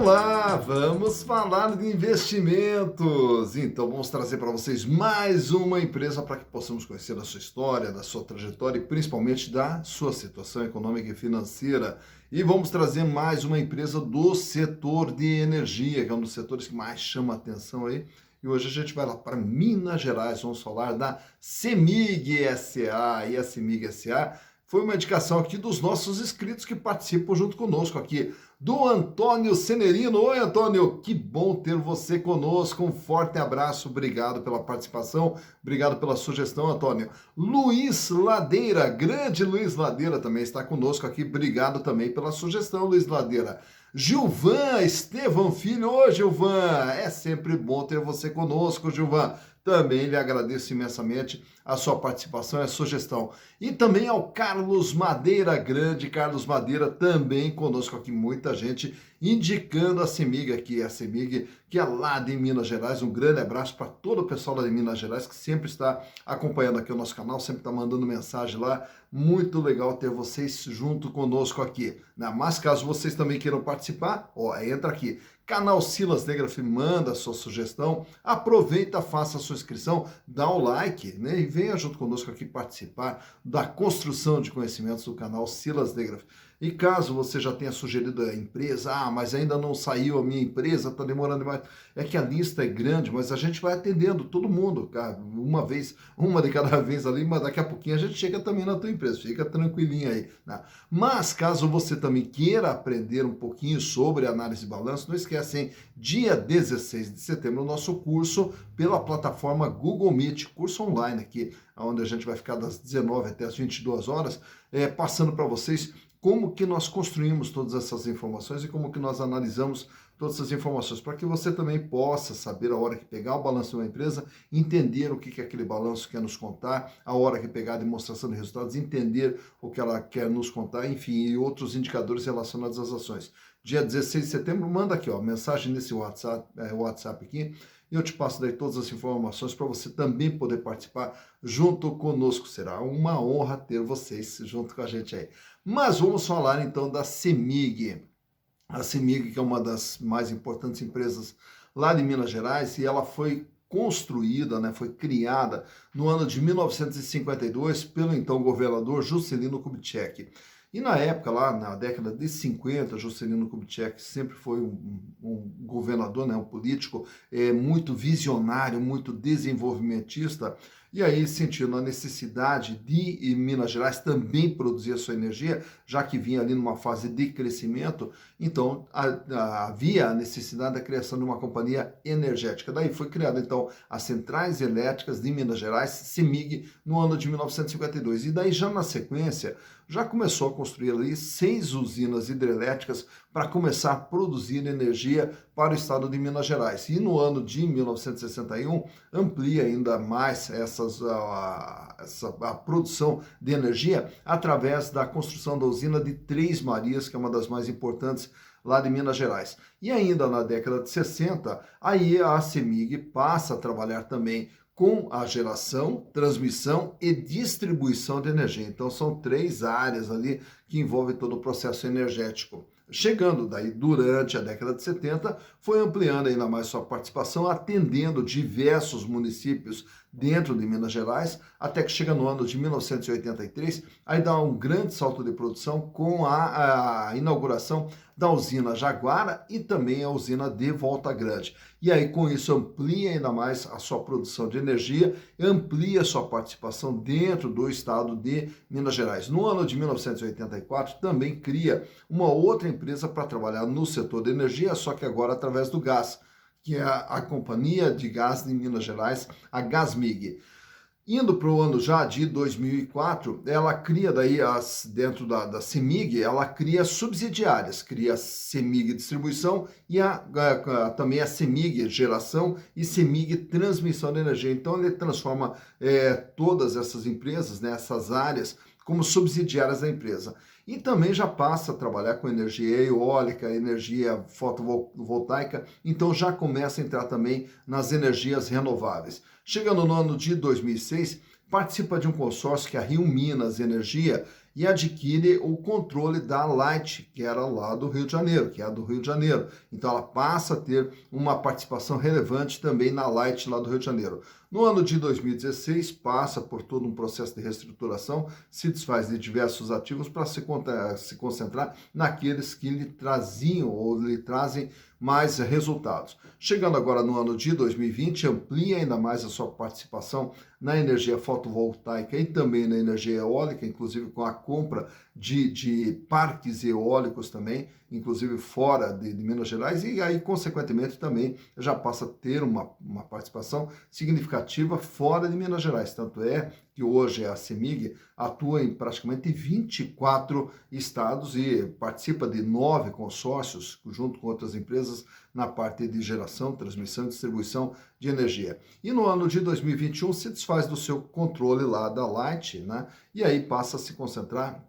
Olá, vamos falar de investimentos. Então, vamos trazer para vocês mais uma empresa para que possamos conhecer a sua história, da sua trajetória e principalmente da sua situação econômica e financeira. E vamos trazer mais uma empresa do setor de energia, que é um dos setores que mais chama a atenção aí. E hoje a gente vai lá para Minas Gerais, vamos falar da CEMIG SA. E a CEMIG SA foi uma indicação aqui dos nossos inscritos que participam junto conosco aqui, do Antônio Senerino. Oi, Antônio, que bom ter você conosco. Um forte abraço, obrigado pela participação, obrigado pela sugestão, Antônio. Luiz Ladeira, grande Luiz Ladeira também está conosco aqui, obrigado também pela sugestão, Luiz Ladeira. Gilvan Estevão Filho, ô Gilvan, é sempre bom ter você conosco, Gilvan. Também lhe agradeço imensamente a sua participação e a sugestão. E também ao Carlos Madeira, grande Carlos Madeira, também conosco aqui, muita gente indicando a CEMIG aqui, a CEMIG que é lá de Minas Gerais. Um grande abraço para todo o pessoal lá de Minas Gerais que sempre está acompanhando aqui o nosso canal, sempre está mandando mensagem lá. Muito legal ter vocês junto conosco aqui, né? Mas caso vocês também queiram participar, ó, entra aqui. Canal Silas Negraf, manda a sua sugestão, aproveita, faça a sua inscrição, dá o like, né? E venha junto conosco aqui participar da construção de conhecimentos do canal Silas Negraf. E caso você já tenha sugerido a empresa, mas ainda não saiu a minha empresa, está demorando demais. É que a lista é grande, mas a gente vai atendendo todo mundo, cara, uma de cada vez ali, mas daqui a pouquinho a gente chega também na tua empresa, fica tranquilinho aí, né? Mas caso você também queira aprender um pouquinho sobre análise de balanço, não esquece, hein? Dia 16 de setembro, o nosso curso pela plataforma Google Meet, curso online aqui, onde a gente vai ficar das 19 até as 22 horas, passando para vocês como que nós construímos todas essas informações e como que nós analisamos todas essas informações, para que você também possa saber a hora que pegar o balanço de uma empresa, entender o que aquele balanço quer nos contar, a hora que pegar a demonstração de resultados, entender o que ela quer nos contar, enfim, e outros indicadores relacionados às ações. Dia 16 de setembro, manda aqui, ó, mensagem nesse WhatsApp aqui, e eu te passo daí todas as informações para você também poder participar junto conosco. Será uma honra ter vocês junto com a gente aí. Mas vamos falar então da CEMIG. A CEMIG, que é uma das mais importantes empresas lá de Minas Gerais, e ela foi construída, né, foi criada no ano de 1952 pelo então governador Juscelino Kubitschek. E na época, lá na década de 50, Juscelino Kubitschek sempre foi um governador, né, um político muito visionário, muito desenvolvimentista, e aí sentindo a necessidade de Minas Gerais também produzir a sua energia, já que vinha ali numa fase de crescimento, então havia a necessidade da criação de uma companhia energética. Daí foi criada então as Centrais Elétricas de Minas Gerais, CEMIG, no ano de 1952. E daí já na sequência, já começou a construir ali 6 usinas hidrelétricas para começar a produzir energia para o estado de Minas Gerais. E no ano de 1961, amplia ainda mais a produção de energia através da construção da usina de Três Marias, que é uma das mais importantes lá de Minas Gerais. E ainda na década de 60, aí a CEMIG passa a trabalhar também com a geração, transmissão e distribuição de energia. Então são 3 áreas ali que envolvem todo o processo energético. Chegando daí durante a década de 70, foi ampliando ainda mais sua participação, atendendo diversos municípios dentro de Minas Gerais, até que chega no ano de 1983, aí dá um grande salto de produção com a inauguração da usina Jaguara e também a usina de Volta Grande. E aí com isso amplia ainda mais a sua produção de energia, amplia sua participação dentro do estado de Minas Gerais. No ano de 1984 também cria uma outra empresa para trabalhar no setor de energia, só que agora através do gás, que é a Companhia de Gás de Minas Gerais, a Gasmig. Indo para o ano já de 2004, ela cria daí, dentro da CEMIG, ela cria subsidiárias, cria a CEMIG Distribuição e também a CEMIG Geração e CEMIG Transmissão de Energia. Então ele transforma todas essas empresas, né, essas áreas, como subsidiárias da empresa. E também já passa a trabalhar com energia eólica, energia fotovoltaica, então já começa a entrar também nas energias renováveis. Chegando no ano de 2006, participa de um consórcio que é a Rio Minas Energia e adquire o controle da Light, que era lá do Rio de Janeiro, que é a do Rio de Janeiro. Então ela passa a ter uma participação relevante também na Light lá do Rio de Janeiro. No ano de 2016, passa por todo um processo de reestruturação, se desfaz de diversos ativos para se concentrar naqueles que lhe traziam ou lhe trazem mais resultados. Chegando agora no ano de 2020, amplia ainda mais a sua participação na energia fotovoltaica e também na energia eólica, inclusive com a compra de parques eólicos também, inclusive fora de Minas Gerais, e aí, consequentemente, também já passa a ter uma participação significativa fora de Minas Gerais. Tanto é que hoje a CEMIG atua em praticamente 24 estados e participa de 9 consórcios, junto com outras empresas, na parte de geração, transmissão e distribuição de energia. E no ano de 2021 se desfaz do seu controle lá da Light, né? E aí passa a se concentrar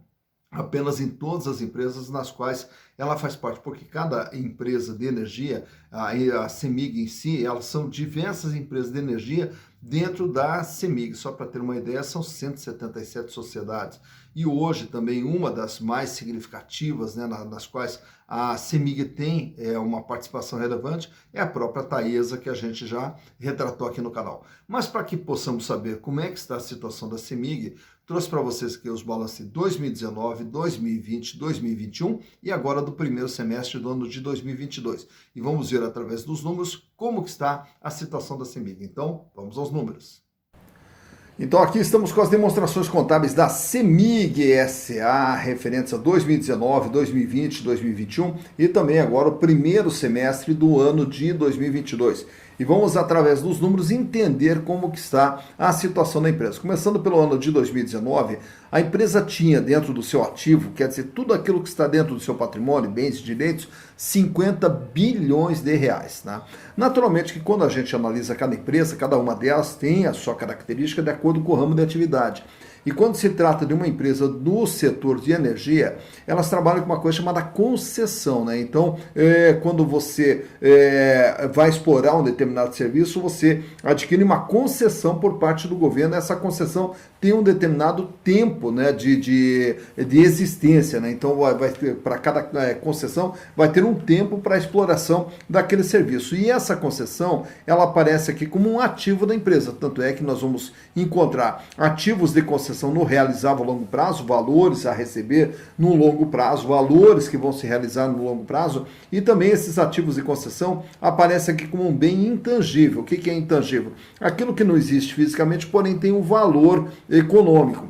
apenas em todas as empresas nas quais ela faz parte, porque cada empresa de energia, a CEMIG em si, elas são diversas empresas de energia dentro da CEMIG. Só para ter uma ideia, são 177 sociedades. E hoje também uma das mais significativas, né, nas quais a CEMIG tem uma participação relevante, é a própria Taesa, que a gente já retratou aqui no canal. Mas para que possamos saber como é que está a situação da CEMIG, trouxe para vocês aqui os balanços de 2019, 2020, 2021 e agora do primeiro semestre do ano de 2022. E vamos ver através dos números como que está a situação da CEMIG. Então, vamos aos números. Então aqui estamos com as demonstrações contábeis da CEMIG S.A. referentes a 2019, 2020, 2021 e também agora o primeiro semestre do ano de 2022. E vamos, através dos números, entender como que está a situação da empresa. Começando pelo ano de 2019, a empresa tinha dentro do seu ativo, quer dizer, tudo aquilo que está dentro do seu patrimônio, bens e direitos, 50 bilhões de reais. Né? Naturalmente que quando a gente analisa cada empresa, cada uma delas tem a sua característica de acordo com o ramo de atividade. E quando se trata de uma empresa do setor de energia, elas trabalham com uma coisa chamada concessão, né? Então, quando você vai explorar um determinado serviço, você adquire uma concessão por parte do governo. Essa concessão tem um determinado tempo, né, de existência, né? Então, para cada concessão vai ter um tempo para a exploração daquele serviço. E essa concessão, ela aparece aqui como um ativo da empresa. Tanto é que nós vamos encontrar ativos de concessão no realizável a longo prazo, valores a receber no longo prazo, valores que vão se realizar no longo prazo, e também esses ativos de concessão aparecem aqui como um bem intangível. O que é intangível? Aquilo que não existe fisicamente, porém tem um valor econômico.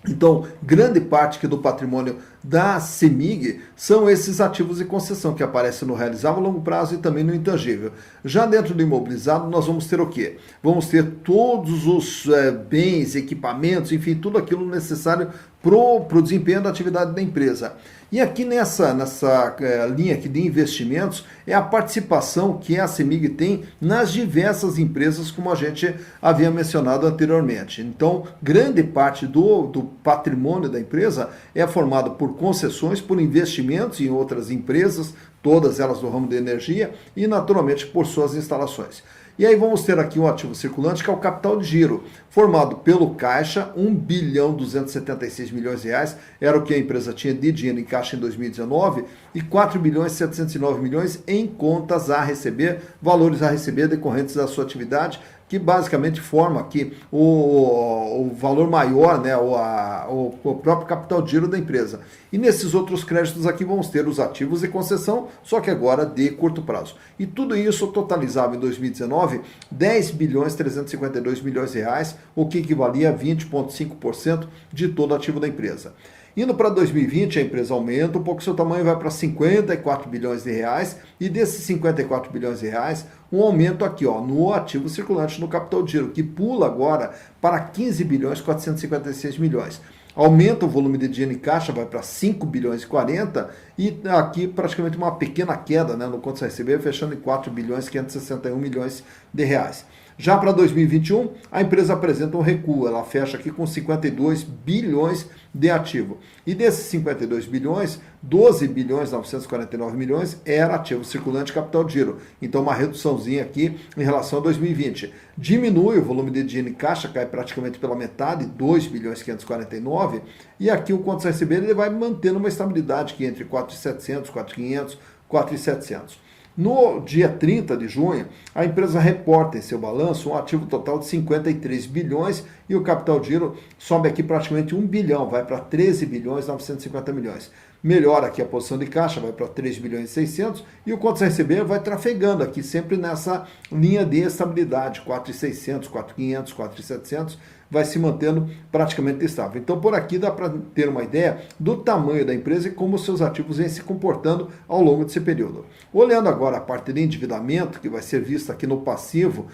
Então, grande parte aqui do patrimônio da CEMIG são esses ativos de concessão que aparecem no realizável a longo prazo e também no intangível. Já dentro do imobilizado, nós vamos ter o quê? Vamos ter todos os bens, equipamentos, enfim, tudo aquilo necessário para o desempenho da atividade da empresa. E aqui nessa linha aqui de investimentos é a participação que a CEMIG tem nas diversas empresas, como a gente havia mencionado anteriormente. Então, grande parte do patrimônio da empresa é formado por concessões, por investimentos em outras empresas, todas elas do ramo de energia, e naturalmente por suas instalações. E aí vamos ter aqui um ativo circulante que é o capital de giro, formado pelo caixa, 1 bilhão 276 milhões de reais, era o que a empresa tinha de dinheiro em caixa em 2019, e 4 bilhões 709 milhões em contas a receber, valores a receber decorrentes da sua atividade, que basicamente forma aqui o valor maior, né, o próprio capital de giro da empresa. E nesses outros créditos aqui vamos ter os ativos de concessão, só que agora de curto prazo. E tudo isso totalizava em 2019 10 bilhões 352 milhões de reais, o que equivalia a 20,5% de todo o ativo da empresa. Indo para 2020, a empresa aumenta um pouco seu tamanho, vai para 54 bilhões de reais, e desses 54 bilhões de reais, um aumento aqui no ativo circulante, no capital de giro, que pula agora para 15 bilhões 456 milhões. Aumenta o volume de dinheiro em caixa, vai para 5 bilhões e 40, e aqui praticamente uma pequena queda, né, no contas a receber, fechando em 4 bilhões 561 milhões de reais. Já para 2021, a empresa apresenta um recuo, ela fecha aqui com 52 bilhões de ativo. E desses 52 bilhões, 12 bilhões 949 milhões era ativo circulante capital de giro. Então uma reduçãozinha aqui em relação a 2020. Diminui o volume de dinheiro em caixa, cai praticamente pela metade, 2 bilhões 549, e aqui o contas a receber ele vai mantendo uma estabilidade aqui entre 4.700, 4.500, 4.700. No dia 30 de junho, a empresa reporta em seu balanço um ativo total de 53 bilhões e o capital de giro sobe aqui praticamente 1 bilhão, vai para 13 bilhões 950 milhões. Melhora aqui a posição de caixa, vai para 3 bilhões e 600 e o contas a receber vai trafegando aqui sempre nessa linha de estabilidade, 4.600, 4.500, 4.700, vai se mantendo praticamente estável. Então por aqui dá para ter uma ideia do tamanho da empresa e como seus ativos vêm se comportando ao longo desse período. Olhando agora a parte de endividamento, que vai ser vista aqui no passivo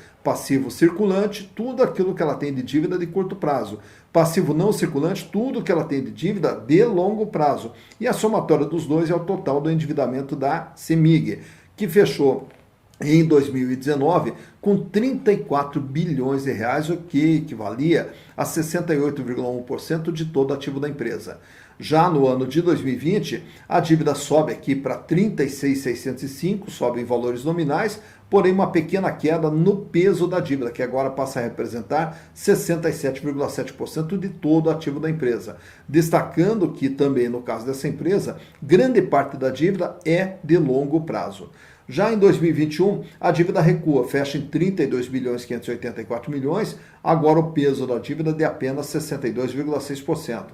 circulante, tudo aquilo que ela tem de dívida de curto prazo. Passivo não circulante, tudo que ela tem de dívida de longo prazo. E a somatória dos dois é o total do endividamento da CEMIG, que fechou em 2019 com 34 bilhões de reais, o que equivalia a 68,1% de todo ativo da empresa. Já no ano de 2020, a dívida sobe aqui para 36.605, sobe em valores nominais, porém uma pequena queda no peso da dívida, que agora passa a representar 67,7% de todo o ativo da empresa. Destacando que também no caso dessa empresa, grande parte da dívida é de longo prazo. Já em 2021, a dívida recua, fecha em 32 bilhões 584 milhões, agora o peso da dívida de apenas 62,6%.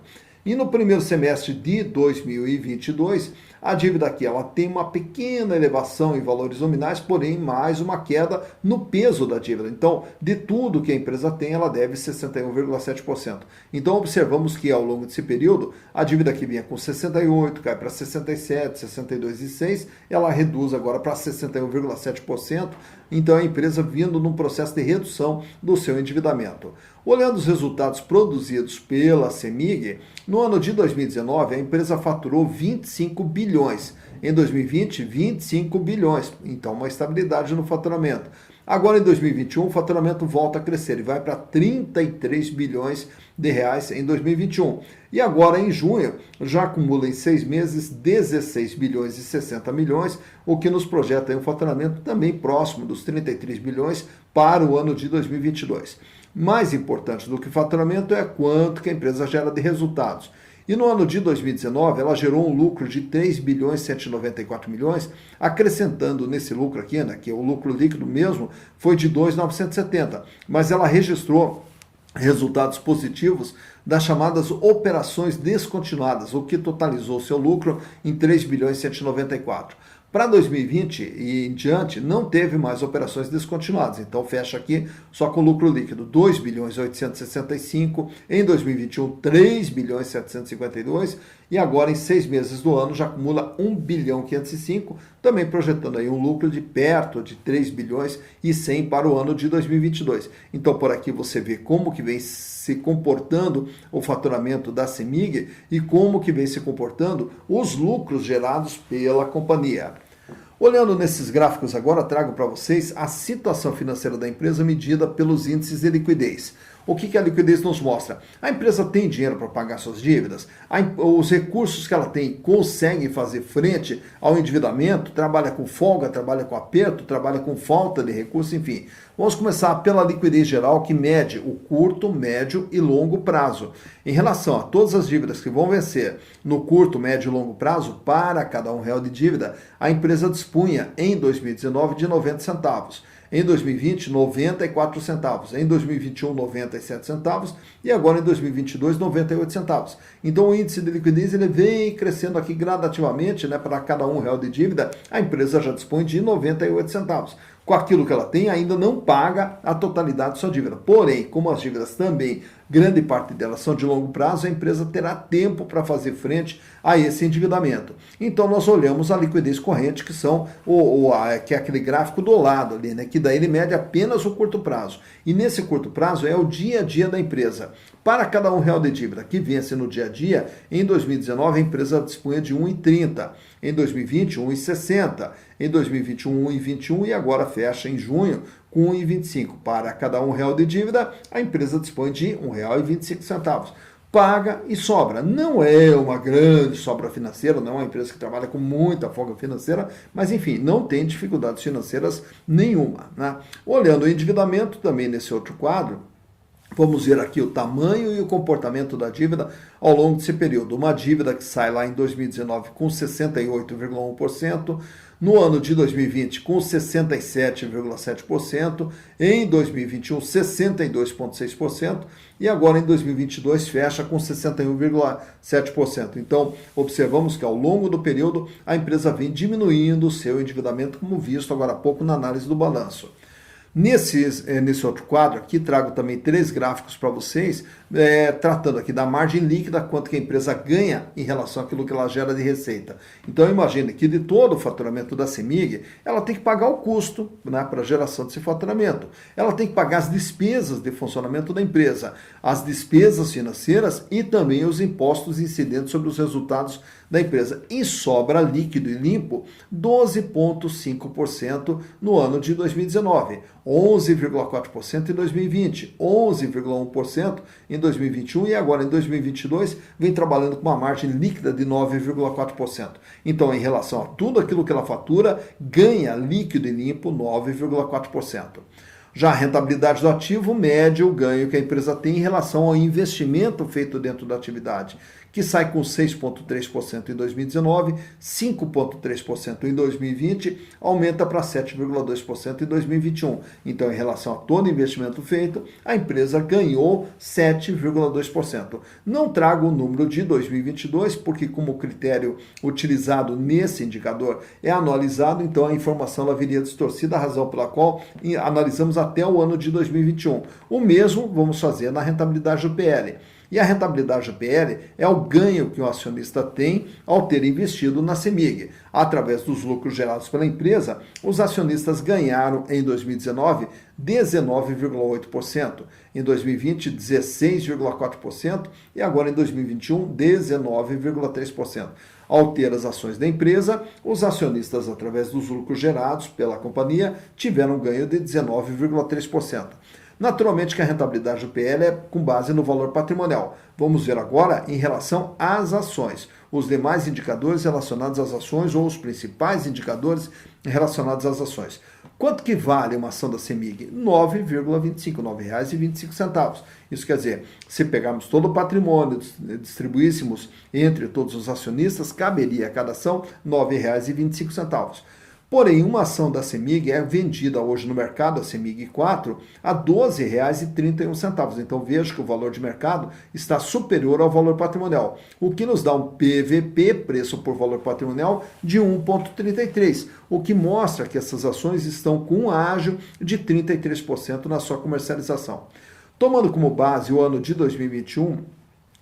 E no primeiro semestre de 2022, a dívida aqui ela tem uma pequena elevação em valores nominais, porém mais uma queda no peso da dívida. Então, de tudo que a empresa tem, ela deve 61,7%. Então, observamos que ao longo desse período, a dívida que vinha com 68, cai para 67, 62,6, ela reduz agora para 61,7%. Então, a empresa vindo num processo de redução do seu endividamento. Olhando os resultados produzidos pela CEMIG, no ano de 2019, a empresa faturou 25 bilhões. Em 2020, 25 bilhões. Então, uma estabilidade no faturamento. Agora, em 2021, o faturamento volta a crescer e vai para 33 bilhões de reais em 2021. E agora, em junho, já acumula em 6 meses 16 bilhões e 60 milhões, o que nos projeta um faturamento também próximo dos 33 bilhões para o ano de 2022. Mais importante do que o faturamento é quanto que a empresa gera de resultados. E no ano de 2019, ela gerou um lucro de 3 bilhões e 194 milhões, acrescentando nesse lucro aqui, né, que é o lucro líquido mesmo, foi de 2.970, mas ela registrou resultados positivos das chamadas operações descontinuadas, o que totalizou seu lucro em 3 bilhões e 194. Para 2020 e em diante, não teve mais operações descontinuadas. Então, fecha aqui só com lucro líquido, 2 bilhões e 865. Em 2021, 3 bilhões e 752. E agora, em 6 meses do ano, já acumula 1 bilhão e 505, também projetando aí um lucro de perto de 3 bilhões e 100 para o ano de 2022. Então, por aqui você vê como que vem se comportando o faturamento da CEMIG e como que vem se comportando os lucros gerados pela companhia. Olhando nesses gráficos agora, trago para vocês a situação financeira da empresa medida pelos índices de liquidez. O que a liquidez nos mostra? A empresa tem dinheiro para pagar suas dívidas? Os recursos que ela tem conseguem fazer frente ao endividamento? Trabalha com folga, trabalha com aperto, trabalha com falta de recursos, enfim. Vamos começar pela liquidez geral, que mede o curto, médio e longo prazo. Em relação a todas as dívidas que vão vencer no curto, médio e longo prazo, para cada R$1 de dívida, a empresa dispunha em 2019 de 90 centavos. Em 2020, 94 centavos. Em 2021, 97 centavos. E agora, em 2022, 98 centavos. Então, o índice de liquidez ele vem crescendo aqui gradativamente, né? Para cada R$1 de dívida, a empresa já dispõe de 98 centavos. Com aquilo que ela tem, ainda não paga a totalidade de sua dívida. Porém, como as dívidas também, grande parte delas são de longo prazo, a empresa terá tempo para fazer frente a esse endividamento. Então, nós olhamos a liquidez corrente, que que é aquele gráfico do lado ali, né? Que daí ele mede apenas o curto prazo. E nesse curto prazo é o dia a dia da empresa. Para cada R$1 de dívida que vence no dia a dia, em 2019 a empresa dispunha de 1,30, em 2020 1,60, em 2021 1,21 e agora fecha em junho com 1,25. Para cada R$1 de dívida, a empresa dispõe de R$1,25. Paga e sobra. Não é uma grande sobra financeira, não é uma empresa que trabalha com muita folga financeira, mas enfim, não tem dificuldades financeiras nenhuma, né? Olhando o endividamento, também nesse outro quadro, vamos ver aqui o tamanho e o comportamento da dívida ao longo desse período. Uma dívida que sai lá em 2019 com 68,1%, no ano de 2020 com 67,7%, em 2021 62,6% e agora em 2022 fecha com 61,7%. Então, observamos que ao longo do período a empresa vem diminuindo o seu endividamento, como visto agora há pouco na análise do balanço. Nesse outro quadro aqui, trago também 3 gráficos para vocês, tratando aqui da margem líquida, quanto que a empresa ganha em relação àquilo que ela gera de receita. Então, imagine que de todo o faturamento da CEMIG, ela tem que pagar o custo, né, para a geração desse faturamento. Ela tem que pagar as despesas de funcionamento da empresa, as despesas financeiras e também os impostos incidentes sobre os resultados da empresa. E sobra líquido e limpo 12,5% no ano de 2019, 11,4% em 2020, 11,1% em 2021 e agora em 2022 vem trabalhando com uma margem líquida de 9,4%. Então, em relação a tudo aquilo que ela fatura, ganha líquido e limpo 9,4%. Já a rentabilidade do ativo mede o ganho que a empresa tem em relação ao investimento feito dentro da atividade, que sai com 6,3% em 2019, 5,3% em 2020, aumenta para 7,2% em 2021. Então, em relação a todo investimento feito, a empresa ganhou 7,2%. Não trago o número de 2022, porque como critério utilizado nesse indicador é anualizado, então a informação ela viria distorcida, a razão pela qual analisamos até o ano de 2021. O mesmo vamos fazer na rentabilidade do PL. E a rentabilidade do PL é o ganho que o acionista tem ao ter investido na CEMIG. Através dos lucros gerados pela empresa, os acionistas ganharam em 2019 19,8%, em 2020 16,4% e agora em 2021 19,3%. Ao ter as ações da empresa, os acionistas, através dos lucros gerados pela companhia, tiveram um ganho de 19,3%. Naturalmente que a rentabilidade do PL é com base no valor patrimonial. Vamos ver agora em relação às ações. Os demais indicadores relacionados às ações ou os principais indicadores relacionados às ações. Quanto que vale uma ação da CEMIG? R$ 9,25, R$ 9,25. Isso quer dizer, se pegarmos todo o patrimônio, distribuíssemos entre todos os acionistas, caberia a cada ação R$ 9,25. Porém, uma ação da CEMIG é vendida hoje no mercado, a CEMIG 4, a R$ 12,31. Então veja que o valor de mercado está superior ao valor patrimonial, o que nos dá um PVP, preço por valor patrimonial, de 1,33, o que mostra que essas ações estão com um ágio de 33% na sua comercialização. Tomando como base o ano de 2021,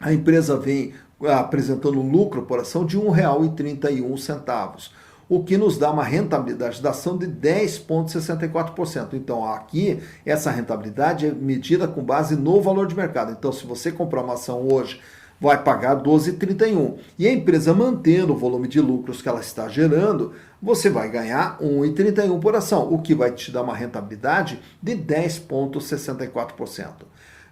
a empresa vem apresentando um lucro por ação de R$ 1,31. O que nos dá uma rentabilidade da ação de 10,64%. Então, aqui, essa rentabilidade é medida com base no valor de mercado. Então, se você comprar uma ação hoje, vai pagar R$ 12,31. E a empresa mantendo o volume de lucros que ela está gerando, você vai ganhar R$ 1,31 por ação, o que vai te dar uma rentabilidade de 10,64%.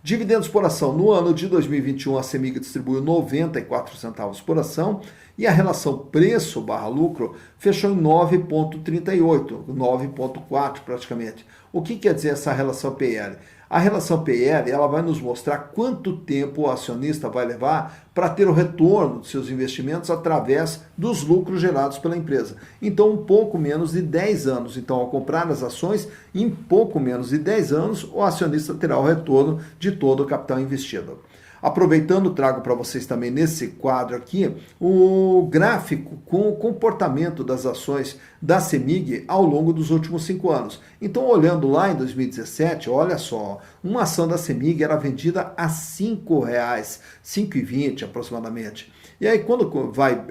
Dividendos por ação. No ano de 2021, a CEMIG distribuiu 94 centavos por ação e a relação preço/lucro fechou em 9,38, 9,4 praticamente. O que quer dizer essa relação PL? A relação PL ela vai nos mostrar quanto tempo o acionista vai levar para ter o retorno dos seus investimentos através dos lucros gerados pela empresa. Então, um pouco menos de 10 anos. Então, ao comprar as ações, em pouco menos de 10 anos, o acionista terá o retorno de todo o capital investido. Aproveitando, trago para vocês também nesse quadro aqui o gráfico com o comportamento das ações da CEMIG ao longo dos últimos 5 anos. Então, olhando lá em 2017, olha só, uma ação da CEMIG era vendida a R$ 5,00, R$ 5,20 aproximadamente. E aí, quando vai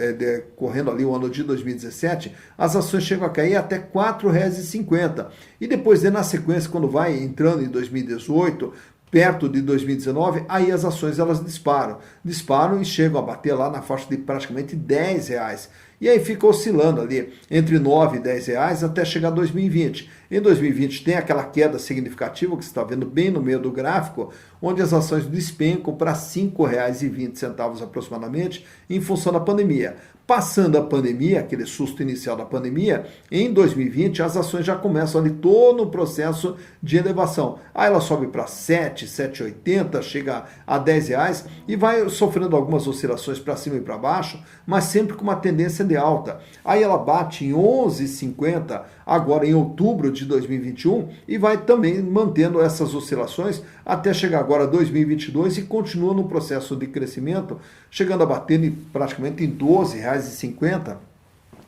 correndo ali o ano de 2017, as ações chegam a cair até R$ 4,50. E depois, na sequência, quando vai entrando em 2018, perto de 2019, aí as ações elas disparam e chegam a bater lá na faixa de praticamente R$ 10. E aí fica oscilando ali entre 9 e R$ 10 até chegar a 2020. Em 2020 tem aquela queda significativa que você está vendo bem no meio do gráfico, onde as ações despencam para R$ 5,20 aproximadamente em função da pandemia. Passando a pandemia, aquele susto inicial da pandemia, em 2020 as ações já começam ali todo o processo de elevação. Aí ela sobe para 7, 7,80, chega a R$ 10 e vai sofrendo algumas oscilações para cima e para baixo, mas sempre com uma tendência de alta. Aí ela bate em 11,50 agora em outubro de 2021 e vai também mantendo essas oscilações até chegar agora a 2022 e continua no processo de crescimento, chegando a bater praticamente em R$ 12,50.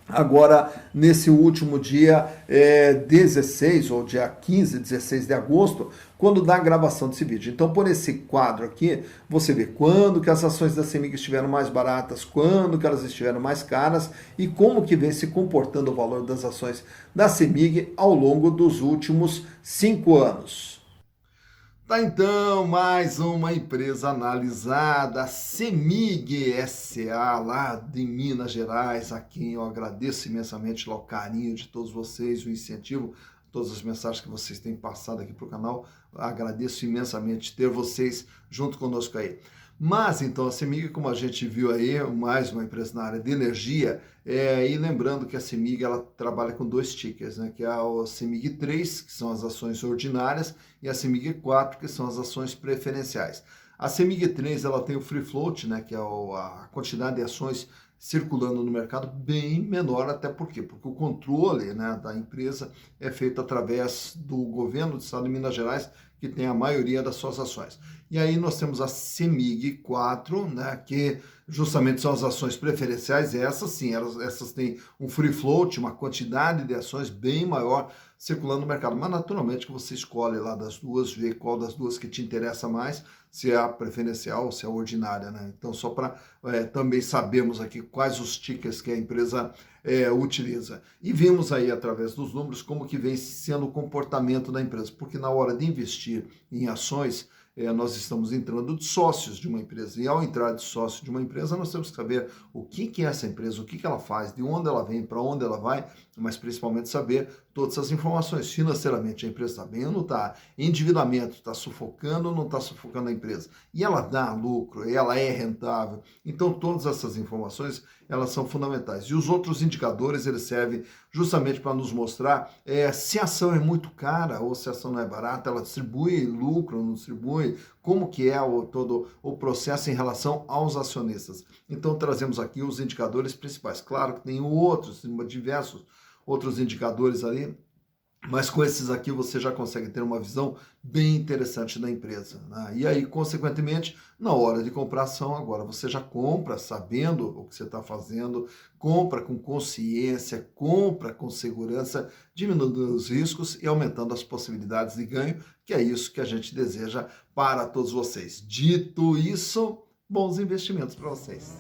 Agora, nesse último dia 16 ou dia 15, 16 de agosto, quando dá a gravação desse vídeo. Então, por esse quadro aqui, você vê quando que as ações da CEMIG estiveram mais baratas, quando que elas estiveram mais caras e como que vem se comportando o valor das ações da CEMIG ao longo dos últimos 5 anos. Tá então, mais uma empresa analisada, a CEMIG S.A., lá de Minas Gerais, a quem eu agradeço imensamente lá o carinho de todos vocês, o incentivo, todas as mensagens que vocês têm passado aqui para o canal, agradeço imensamente ter vocês junto conosco aí. Mas então a CEMIG, como a gente viu aí, mais uma empresa na área de energia, e lembrando que a CEMIG ela trabalha com 2 tickers, né, que é a CEMIG 3, que são as ações ordinárias, e a CEMIG 4, que são as ações preferenciais. A CEMIG 3 ela tem o free float, né, que é a quantidade de ações circulando no mercado bem menor, até por quê? Porque o controle, né, da empresa é feito através do governo do estado de Minas Gerais, que tem a maioria das suas ações. E aí nós temos a CEMIG 4, né, que justamente são as ações preferenciais, essas sim, essas têm um free float, uma quantidade de ações bem maior circulando no mercado. Mas naturalmente que você escolhe lá das duas, vê qual das duas que te interessa mais, se é a preferencial ou se é a ordinária, né? Então só para também sabermos aqui quais os tickers que a empresa utiliza. E vimos aí através dos números como que vem sendo o comportamento da empresa, porque na hora de investir em ações, nós estamos entrando de sócios de uma empresa, e ao entrar de sócio de uma empresa, nós temos que saber o que é essa empresa, o que ela faz, de onde ela vem, para onde ela vai, mas principalmente saber todas essas informações. Financeiramente, a empresa está bem ou não está? Endividamento, está sufocando ou não está sufocando a empresa? E ela dá lucro, ela é rentável? Então, todas essas informações, elas são fundamentais. E os outros indicadores, eles servem justamente para nos mostrar se a ação é muito cara ou se a ação não é barata, ela distribui lucro ou não distribui, como que é todo o processo em relação aos acionistas. Então, trazemos aqui os indicadores principais. Claro que tem outros, diversos outros indicadores ali, mas com esses aqui você já consegue ter uma visão bem interessante da empresa, né? E aí, consequentemente, na hora de comprar ação, agora você já compra sabendo o que você está fazendo, compra com consciência, compra com segurança, diminuindo os riscos e aumentando as possibilidades de ganho, que é isso que a gente deseja para todos vocês. Dito isso, bons investimentos para vocês.